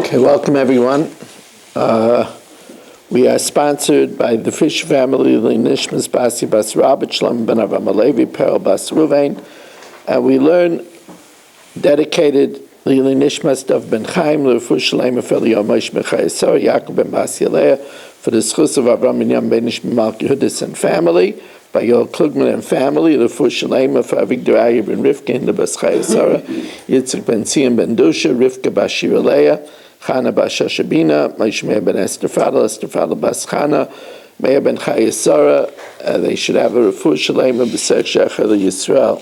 Okay, welcome everyone. We are sponsored by the Fish family, Nishmas Basi Bas Rabbi Shlam Ben Avraham Alevi Perel Bas Ruvain, and we learn dedicated Lili Nishmas Dov Ben Chaim L'Refu Shalem Efel Yomis Bchoros Yaakov Ben Bas Yaleah for the schus of Avraham and Yam Ben Ish Malki Yehudis and family, by Yoel Klugman and family, L'Refu Shalem for Avigdor Ayer Ben Rivka in the Bas Chayesara, Yitzchak Ben Tzion Ben Dusha, Rivka Bas Shira Leah, Chana Bas Shashabina, Meir Ben Esther Fadel Bas Chana, Meir Ben Chayesara. They should have a Refu Shalem and B'Ser Shecher Yisrael.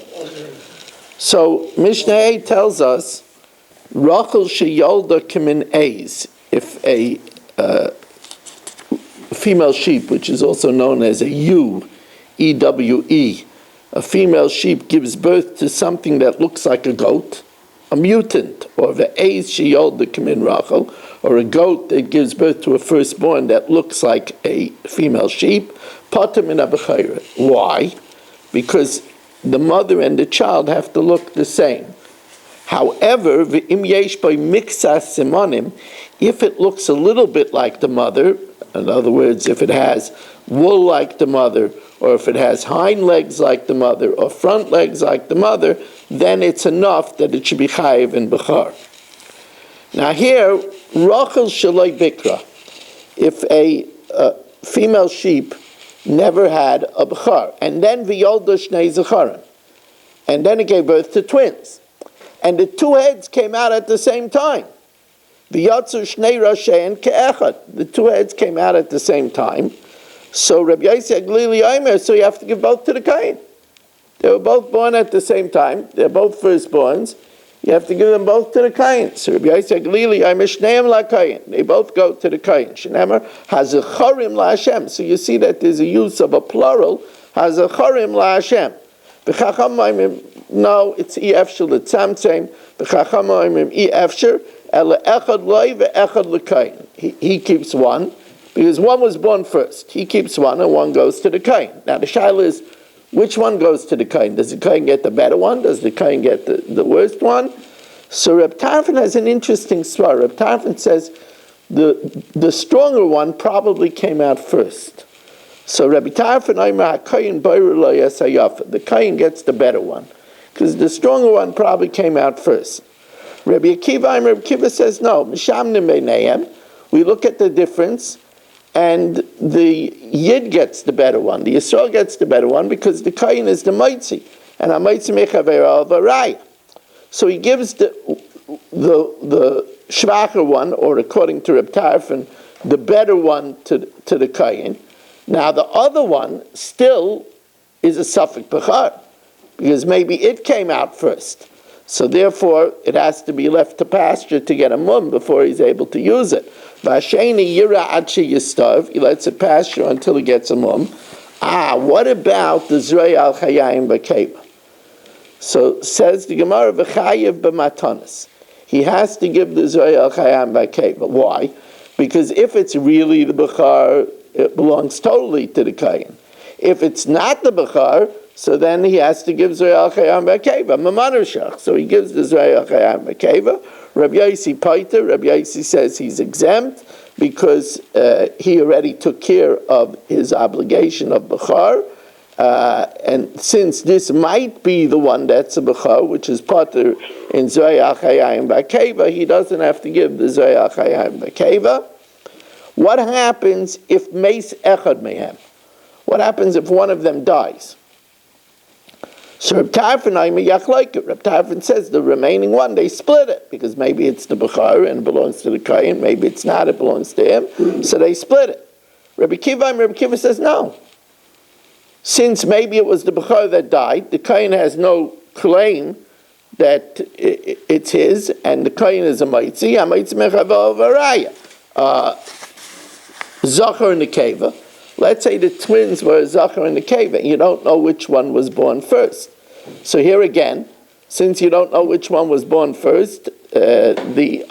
So Mishnah 8 tells us, Rachel sheyolda kimin eis, if a female sheep, which is also known as a ewe, E-W-E, a female sheep gives birth to something that looks like a goat, a mutant, or the eis sheyolda kimin Rachel, or a goat that gives birth to a firstborn that looks like a female sheep, pater min ha-bechayra. Why? Because the mother and the child have to look the same. However, v'im yesh by mixas simonim, if it looks a little bit like the mother, in other words, if it has wool like the mother, or if it has hind legs like the mother, or front legs like the mother, then it's enough that it should be chayiv in bechar. Now here, Rachel shaloi bikra, if a female sheep never had a bechar, and then v'yolda shnei zecharim, and then it gave birth to twins, and the two heads came out at the same time. V'yatzu shnei rashein ke'echad. The two heads came out at the same time. So Rabbi Yossi Glili Omer, so you have to give both to the Kain. They were both born at the same time. They're both firstborns. You have to give them both to the Kain. So Rabbi Yossi Glili Omer shneim la'Kain. They both go to the Kain. Shenemer hazecharim la'Hashem. So you see that there's a use of a plural. Hazecharim la'Hashem. V'chacham oimim, no, it's efshel l'tzamtzem. V'chacham oimim efshel ele echad loy ve'echad l'Kain. He keeps one, because one was born first. He keeps one, and one goes to the Kain. Now the shaila is, which one goes to the Kain? Does the Kain get the better one? Does the Kain get the worst one? So Reb Tarfon has an interesting svar. Reb Tarfon says the stronger one probably came out first. So Rabbi Tarfon Omer HaKayin Boiru Lo Yasayafa. The Kain gets the better one, because the stronger one probably came out first. Rabbi Akiva says no. Mishamnim Beinayim. We look at the difference, and the Yid gets the better one. The Yisrael gets the better one because the Kain is the Maitzi, and HaMaitzi Mechaveira Varaya. So he gives the Shvacher one, or according to Reb Tarfon, the better one to the Kain. Now the other one still is a Safek Bechar, because maybe it came out first. So therefore, it has to be left to pasture to get a mum before he's able to use it. Vasheni yira adshi yistav, he lets it pasture until he gets a mum. What about the Zroy al Chayayim B'Keva? So says the Gemara, V'chayev b'matanas. He has to give the Zroy al Chayayim B'Keva. Why? Because if it's really the Bechar, it belongs totally to the Kain. If it's not the Bechar, so then he has to give Zroy al Chayayim B'Keva, Mamanushach. So he gives the Zroy al Chayayim B'Keva. Rabbi Yossi Paiter, Rabbi Yossi says he's exempt because he already took care of his obligation of Bechar. And since this might be the one that's a Bechar, which is Pater in Zroy al Chayayim B'Keva, he doesn't have to give the Zroy al Chayayim B'Keva. What happens if Meis Echad Mehem? What happens if one of them dies? So Reb Tarfon says the remaining one, they split it, because maybe it's the Bechar and it belongs to the Kain, maybe it's not, it belongs to him, so they split it. Rabbi Kiva says no. Since maybe it was the Bechar that died, the Kain has no claim that it's his, and the Kain is a Maitzi, Mechavel Varaya. Zachar and the Keva. Let's say the twins were Zachar and the Keva, and you don't know which one was born first. So here again, since you don't know which one was born first, the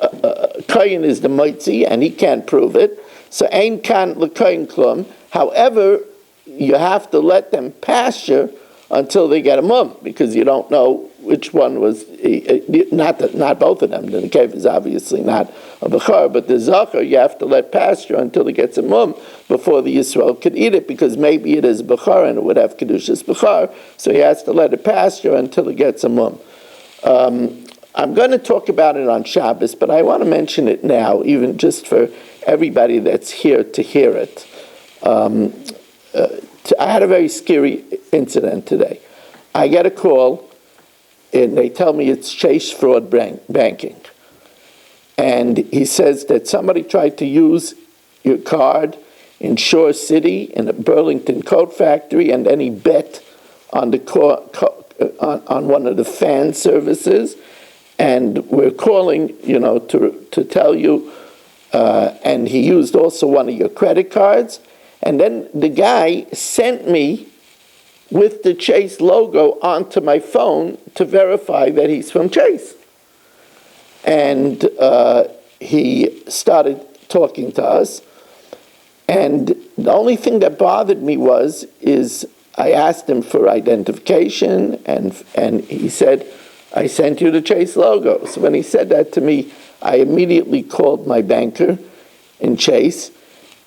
Kain is the Maitzi, and he can't prove it. So Ein Kan L'Kain Klum. However, you have to let them pasture until they get a mum, because you don't know which one was, not both of them. The Nekev is obviously not a Bchor, but the Zachar you have to let pasture until it gets a mum before the Yisrael could eat it, because maybe it is Bchor and it would have Kedushas Bchor, so he has to let it pasture until it gets a mum. I'm going to talk about it on Shabbos, but I want to mention it now, even just for everybody that's here to hear it. I had a very scary incident today. I get a call, and they tell me it's Chase Fraud Banking. And he says that somebody tried to use your card in Shore City, in a Burlington coat factory, and then he bet on on one of the fan services. And we're calling, to tell you, and he used also one of your credit cards. And then the guy sent me with the Chase logo onto my phone to verify that he's from Chase. And he started talking to us. And the only thing that bothered me is I asked him for identification, and he said, I sent you the Chase logo. So when he said that to me, I immediately called my banker in Chase,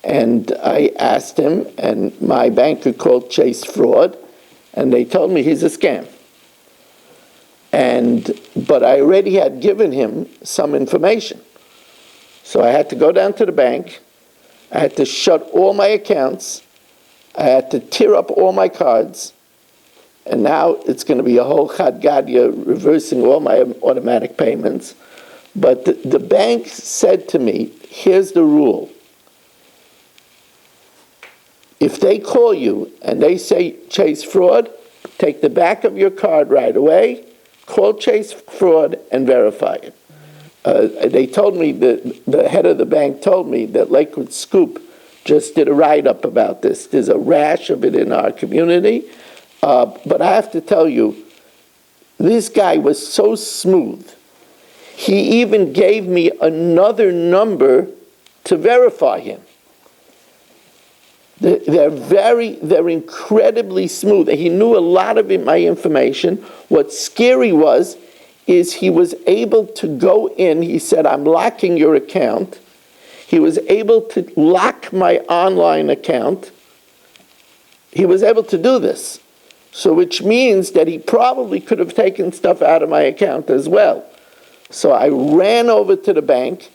and I asked him, and my banker called Chase Fraud, and they told me he's a scam. But I already had given him some information. So I had to go down to the bank, I had to shut all my accounts, I had to tear up all my cards, and now it's going to be a whole Chad Gadya reversing all my automatic payments. But the bank said to me, here's the rule. If they call you and they say Chase Fraud, take the back of your card right away, call Chase Fraud and verify it. They told me, the head of the bank told me that Lakewood Scoop just did a write-up about this. There's a rash of it in our community. But I have to tell you, this guy was so smooth. He even gave me another number to verify him. They're incredibly smooth. He knew a lot of my information. What's scary is he was able to go in. He said, I'm locking your account. He was able to lock my online account. He was able to do this. So which means that he probably could have taken stuff out of my account as well. So I ran over to the bank,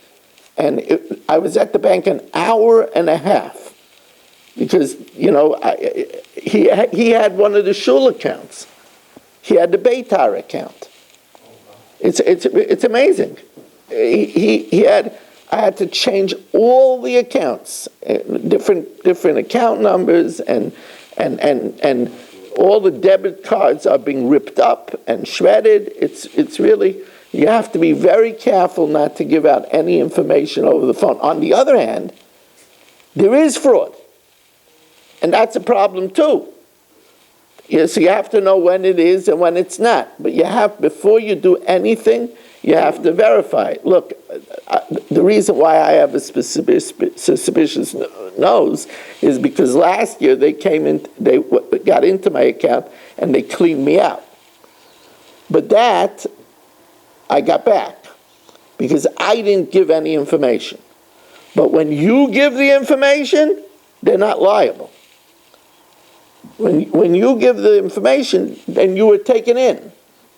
and I was at the bank an hour and a half because, he had one of the shul accounts. He had the Beitar account. It's amazing. I had to change all the accounts, different account numbers, and all the debit cards are being ripped up and shredded. It's really, you have to be very careful not to give out any information over the phone. On the other hand, there is fraud, and that's a problem too. So you have to know when it is and when it's not. But before you do anything, you have to verify it. Look, the reason why I have a suspicious nose is because last year they got into my account and they cleaned me out. But that I got back because I didn't give any information. But when you give the information, they're not liable. When you give the information, then you were taken in.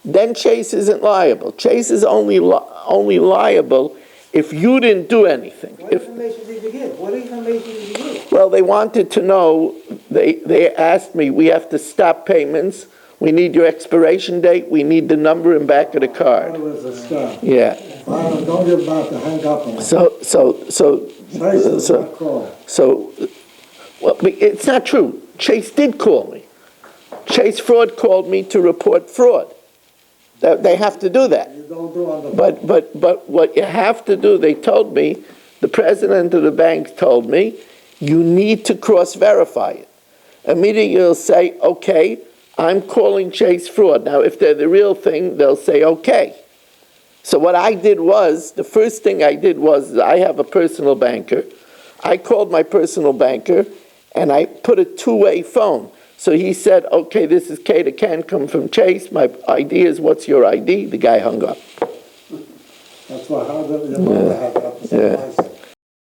Then Chase isn't liable. Chase is only liable if you didn't do anything. What information did you give? What information did you give? Well, they wanted to know, they asked me, we have to stop payments, we need your expiration date, we need the number and back of the card. That was a stop. Yeah. Father, don't get about to hang up on me. Well, it's not true. Chase did call me. Chase Fraud called me to report fraud. They have to do that. You don't do on the phone. But what you have to do, they told me, the president of the bank told me, you need to cross-verify it. Immediately you'll say, okay, I'm calling Chase Fraud. Now, if they're the real thing, they'll say, okay. So what I did the first thing I did was, I have a personal banker. I called my personal banker, and I put a two-way phone. So he said, okay, this is Kate, it can't come from Chase. My ID is, what's your ID? The guy hung up. That's what, how your mother had that. Yeah.